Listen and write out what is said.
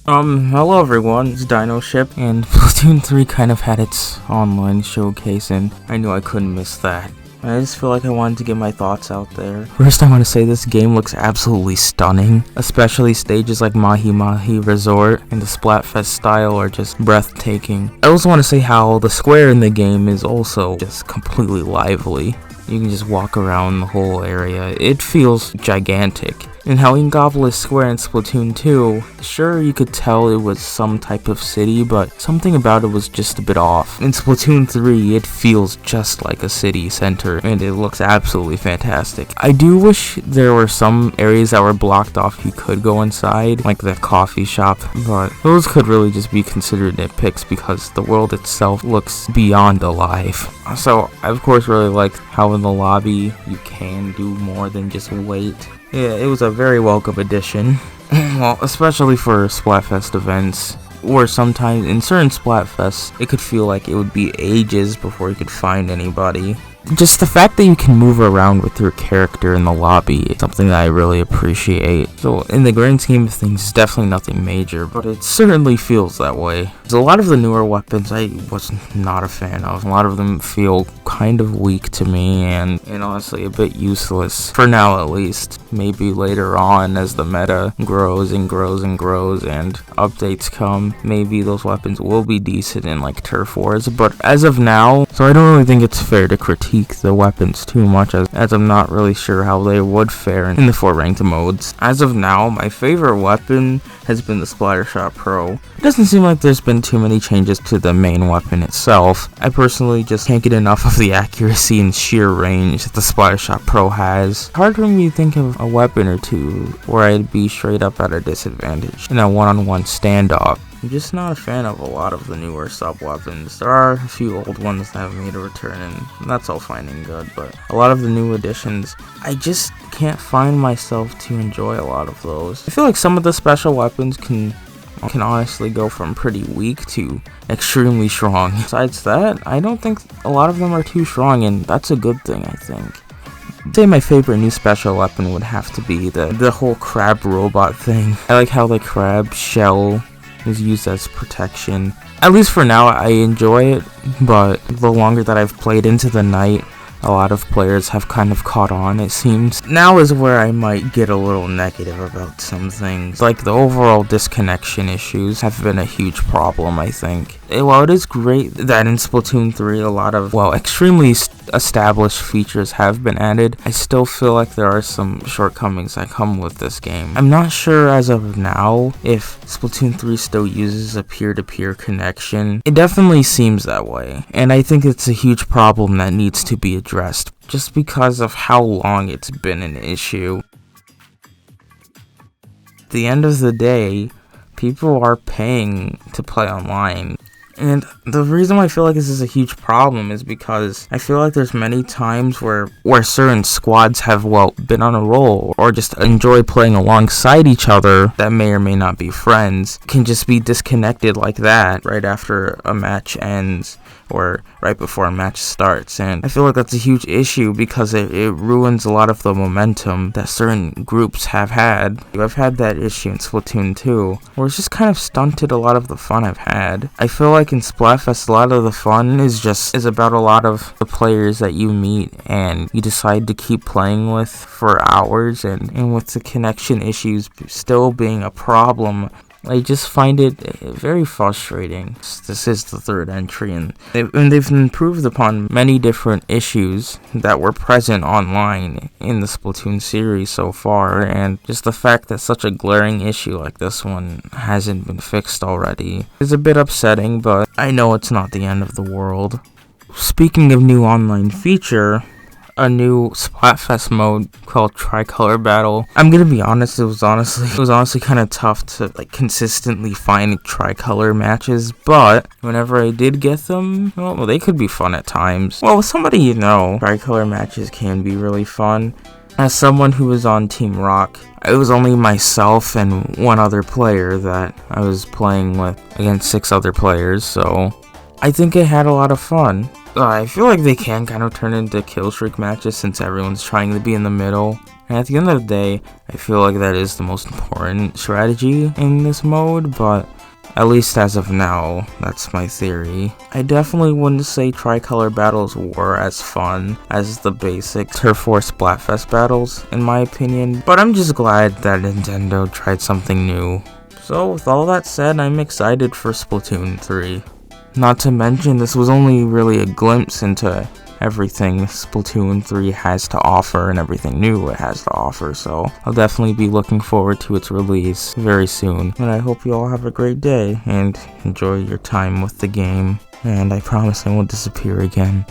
Hello everyone, it's Dino Ship, and Splatoon 3 kind of had its online showcase, and I knew I couldn't miss that. I just feel like I wanted to get my thoughts out there. First, I want to say this game looks absolutely stunning, especially stages like Mahi Mahi Resort and the Splatfest style are just breathtaking. I also want to say how the square in the game is also just completely lively. You can just walk around the whole area. It feels gigantic. And how Ingopolis Square in Splatoon 2, sure you could tell it was some type of city, but something about it was just a bit off. In Splatoon 3, it feels just like a city center, and it looks absolutely fantastic. I do wish there were some areas that were blocked off you could go inside, like the coffee shop, but those could really just be considered nitpicks because the world itself looks beyond alive. So, I of course really like how in the lobby you can do more than just wait. Yeah, it was a very welcome addition. Well, especially for Splatfest events, where sometimes in certain Splatfests, it could feel like it would be ages before you could find anybody. Just the fact that you can move around with your character in the lobby is something that I really appreciate. So in the grand scheme of things, it's definitely nothing major, but it certainly feels that way. A lot of the newer weapons I was not a fan of. A lot of them feel kind of weak to me and honestly a bit useless. For now at least. Maybe later on as the meta grows and grows and grows and updates come, maybe those weapons will be decent in like turf wars, but as of now, so I don't really think it's fair to critique the weapons too much as I'm not really sure how they would fare in the 4 ranked modes. As of now, my favorite weapon has been the Splattershot Pro. It doesn't seem like there's been too many changes to the main weapon itself. I personally just can't get enough of the accuracy and sheer range that the Splattershot Pro has. Hard for me to think of a weapon or two where I'd be straight up at a disadvantage in a one-on-one standoff. I'm just not a fan of a lot of the newer sub-weapons. There are a few old ones that have made a return, and that's all fine and good, but a lot of the new additions, I just can't find myself to enjoy a lot of those. I feel like some of the special weapons can honestly go from pretty weak to extremely strong. Besides that, I don't think a lot of them are too strong, and that's a good thing, I think. I'd say my favorite new special weapon would have to be the whole crab robot thing. I like how the crab shell is used as protection. At least for now, I enjoy it, but the longer that I've played into the night, a lot of players have kind of caught on, it seems. Now is where I might get a little negative about some things. Like the overall disconnection issues have been a huge problem, I think. While it is great that in Splatoon 3 a lot of, extremely established features have been added, I still feel like there are some shortcomings that come with this game. I'm not sure as of now if Splatoon 3 still uses a peer-to-peer connection. It definitely seems that way, and I think it's a huge problem that needs to be addressed just because of how long it's been an issue. At the end of the day, people are paying to play online. And the reason why I feel like this is a huge problem is because I feel like there's many times where certain squads have, been on a roll or just enjoy playing alongside each other that may or may not be friends, can just be disconnected like that right after a match ends or right before a match starts. And I feel like that's a huge issue because it ruins a lot of the momentum that certain groups have had. I've had that issue in Splatoon 2, where it's just kind of stunted a lot of the fun I've had. I feel like in Splatfest, a lot of the fun is about a lot of the players that you meet and you decide to keep playing with for hours, and with the connection issues still being a problem, I just find it very frustrating. This is the 3rd entry, and they've improved upon many different issues that were present online in the Splatoon series so far, and just the fact that such a glaring issue like this one hasn't been fixed already is a bit upsetting, but I know it's not the end of the world. Speaking of new online feature, a new Splatfest mode called TriColor Battle. I'm gonna be honest, it was honestly kind of tough to consistently find tricolor matches, but whenever I did get them, they could be fun at times. With somebody tricolor matches can be really fun. As someone who was on Team Rock, it was only myself and one other player that I was playing with against 6 other players, so I think it had a lot of fun. I feel like they can kind of turn into kill streak matches since everyone's trying to be in the middle. And at the end of the day, I feel like that is the most important strategy in this mode, but at least as of now, that's my theory. I definitely wouldn't say TriColor battles were as fun as the basic Turf War Splatfest battles, in my opinion, but I'm just glad that Nintendo tried something new. So with all that said, I'm excited for Splatoon 3. Not to mention, this was only really a glimpse into everything Splatoon 3 has to offer and everything new it has to offer, so I'll definitely be looking forward to its release very soon. And I hope you all have a great day and enjoy your time with the game, and I promise I won't disappear again.